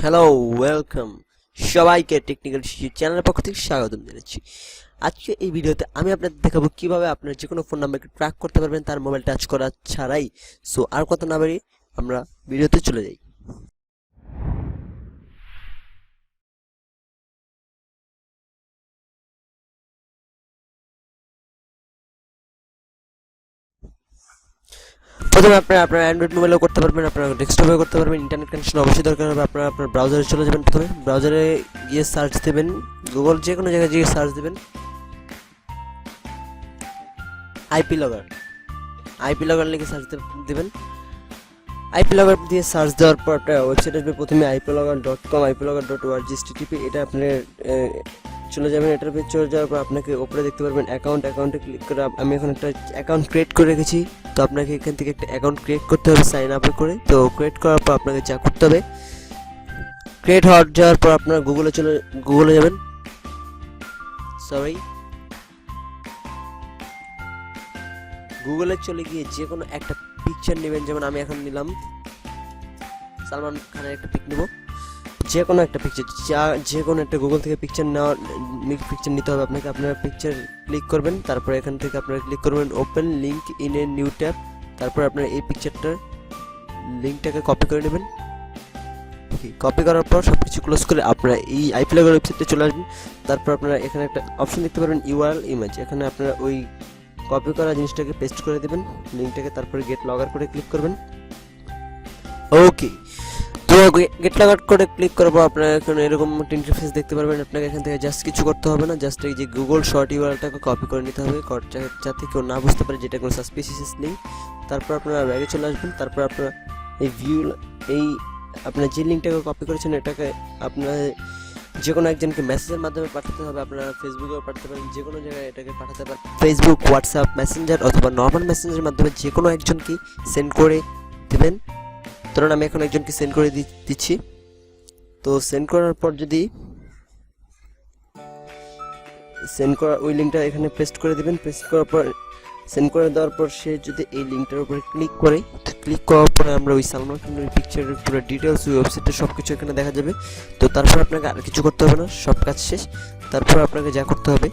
Hello welcome সবাইকে technical শিশু চ্যানেলের পক্ষ থেকে স্বাগতম জানাচ্ছি। আজকে এই ভিডিওতে আমি আপনাদের দেখাবো কিভাবে আপনার যে কোনো ফোন নাম্বারকে ট্র্যাক করতে পারবেন তার মোবাইল টাচ করা ছাড়াই। সো আর কথা না বাড়িয়ে আমরা ভিডিওতে চলে যাই। প্রথমে আপনার অ্যান্ড্রয়েড মোবাইলেও করতে পারবেন, আপনার ডেস্কটপেও করতে পারবেন। ইন্টারনেট কানেকশন অবশ্যই দরকার হবে। আপনার ব্রাউজারে চলে যাবেন। প্রথমে ব্রাউজারে গিয়ে সার্চ দেবেন, গুগল যে কোনো জায়গায় গিয়ে সার্চ দেবেন আইপি লগার লিখে সার্চ দেবেন। আইপি লগার দিয়ে সার্চ দেওয়ার পর একটা ওয়েবসাইট আসবে। প্রথমে iplogar.com iplogar.org এটা আপনার চলে যাবেন। এটার উপরে চলে যাওয়ার পর আপনাকে উপরে দেখতে পারবেন অ্যাকাউন্টে ক্লিক করে আমি এখন একটা অ্যাকাউন্ট ক্রিয়েট করে রেখেছি। তো আপনাকে এখান থেকে একটা অ্যাকাউন্ট ক্রিয়েট করতে হবে সাইন আপ করে। তো ক্রিয়েট করার পর আপনাকে যা করতে হবে, ক্রিয়েট যাওয়ার পর আপনার গুগলে যাবেন। গুগলে চলে গিয়ে যে কোনো একটা পিকচার নেবেন। যেমন আমি এখন নিলাম সালমান খানের একটা পিক নেব। যে কোনো একটা পিকচার, যে কোনো একটা গুগল থেকে পিকচার নিতে হবে আপনাকে। আপনারা পিকচার ক্লিক করবেন, তারপরে এখান থেকে আপনারা ক্লিক করবেন open link in a new tab. তারপর আপনারা এই পিকচারটার লিঙ্কটাকে কপি করে নেবেন। কপি করার পর সব কিছু ক্লোজ করে আপনারা এই আইপি লগার ওয়েবসাইটে চলে আসবেন। তারপর আপনারা এখানে একটা অপশন দেখতে পারবেন ইউআরএল ইমেজ। এখানে আপনারা ওই কপি করা জিনিসটাকে পেস্ট করে দেবেন লিঙ্কটাকে। তারপরে গেট লগার করে ক্লিক করবেন। ওকে, তো গেট লগার করে ক্লিক করার পর আপনারা এখন এরকম একটা ইন্টারফেস দেখতে পারবেন। আপনাকে এখান থেকে জাস্ট কিছু করতে হবে না, জাস্ট এই যে গুগল শর্ট ইউআরএলটাকে কপি করে নিতে হবে যাতে কেউ না বুঝতে পারে যেটা কোনো সাসপিসিয়াস লিঙ্ক। তারপর আপনারা ব্যাগে চলে আসবেন। তারপর আপনারা এই আপনার যে লিঙ্কটাকে কপি করেছেন এটাকে আপনার যে কোনো একজনকে মেসেজের মাধ্যমে পাঠাতে হবে। আপনারা ফেসবুকেও পাঠাতে পারেন, যে কোনো জায়গায় এটাকে পাঠাতে পারেন। ফেসবুক, হোয়াটসঅ্যাপ, মেসেঞ্জার অথবা নর্মাল মেসেঞ্জারের মাধ্যমে যে কোনো একজনকে সেন্ড করে দেবেন। ধরুন আমি এখন একজনকে সেন্ড করে দিচ্ছি। তো সেন্ড করার পর যদি সেন্ড করা ওই লিঙ্কটা এখানে পেস্ট করে দেবেন। পেস্ট করার পর সেন্ড করে দেওয়ার পর সে যদি এই লিঙ্কটার উপরে ক্লিক করার পরে আমরা ওই সালমান খানের পিকচারের পুরো ডিটেলস ওই ওয়েবসাইটে সব কিছু এখানে দেখা যাবে। তো তারপর আপনাকে আর কিছু করতে হবে না, সব কাজ শেষ। তারপর আপনাকে যা করতে হবে,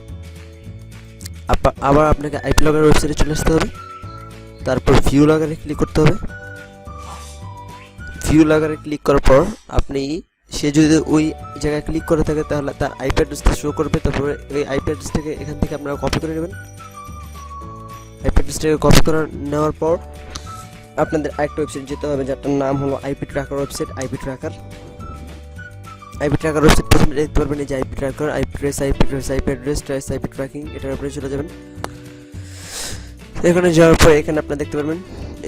আবার আপনাকে আইপি লগার ওয়েবসাইটে চলে আসতে হবে। তারপর ভিউ লগারে ক্লিক করতে হবে। ভিউ লগারে ক্লিক করার পর সে যদি ওই জায়গায় ক্লিক করে থাকে তাহলে তার আইপি অ্যাড্রেসটা শো করবে। তারপরে ওই আইপি অ্যাড্রেস থেকে এখান থেকে আপনারা কপি করে নেবেন। আইপি অ্যাড্রেসটাকে কপি করে নেওয়ার পর আপনাদের আরেকটা ওয়েবসাইট যেতে হবে, যারটার নাম হলো IP tracker website. IP tracker website প্রথমে দেখতে পারবেন এই যে IP tracker, IP address, trace IP tracking, এটার উপরে চলে যাবেন। এখানে যাওয়ার পর এখানে আপনারা দেখতে পারবেন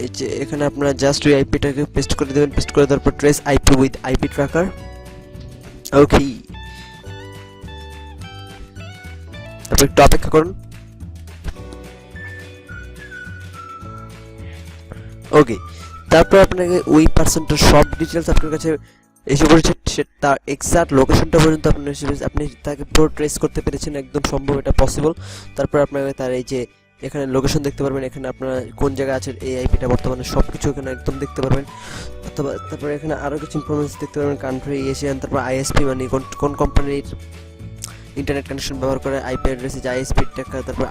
এই যে এখানে আপনারা জাস্ট ওই আইপিটাকে পেস্ট করে দেবেন। পেস্ট করে দেওয়ার পর trace IP with IP tracker. Okay, তারপর একটু অপেক্ষা করুন। ওকে, তারপর আপনাকে ওই পার্সনটার সব ডিটেলস আপনার কাছে এসে পড়েছে, তার এক্সাক্ট লোকেশনটা পর্যন্ত আপনি তাকে পুরো ট্রেস করতে পেরেছেন। একদম সম্ভব, এটা পসিবল। তারপর আপনাকে তার এই যে এখানে লোকেশন দেখতে পারবেন, এখানে আপনারা কোন জায়গায় আছেন, এই আইপিটা বর্তমানে সব কিছু এখানে একদম দেখতে পারবেন। অথবা তারপরে এখানে আরও কিছু ইনফরমেশন দেখতে পারবেন, কান্ট্রি, এশিয়ান, তারপর আইএসপি মানে কোন কোম্পানির ইন্টারনেট কানেকশন ব্যবহার করে, আইপি অ্যাড্রেস, আইএসপি টাকা, তারপর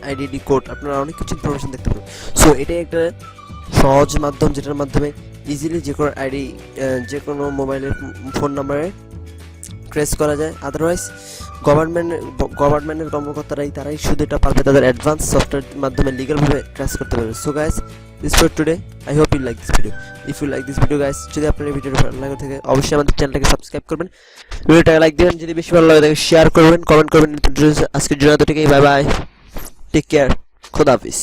আইডিডি কোড, আপনারা অনেক কিছু ইনফরমেশন দেখতে পারবেন। সো এটাই একটা সহজ মাধ্যম যেটার মাধ্যমে ইজিলি যে কোনো যে কোনো মোবাইলের ফোন নাম্বারে ট্রেস করা যায়। আদারওয়াইজ গভর্নমেন্টের তারাই শুধু এটা পারবে, তাদের অ্যাডভান্স সফটওয়্যার মাধ্যমে লিগালভাবে ট্রেস করতে পারবে। So guys, this for today. I hope you like this video. If you like this video guys, যদি আপনার এই ভিডিওটা ভালো লাগে থাকে অবশ্যই আমাদের চ্যানেলটাকে সাবস্ক্রাইব করবেন, ভিডিওটাকে লাইক দিবেন, যদি বেশি ভালো লাগে থাকে শেয়ার করবেন, কমেন্ট করবেন। আজকের জন্য এতটুকুই, বাই বাই, টেক কেয়ার, খোদা হাফিজ।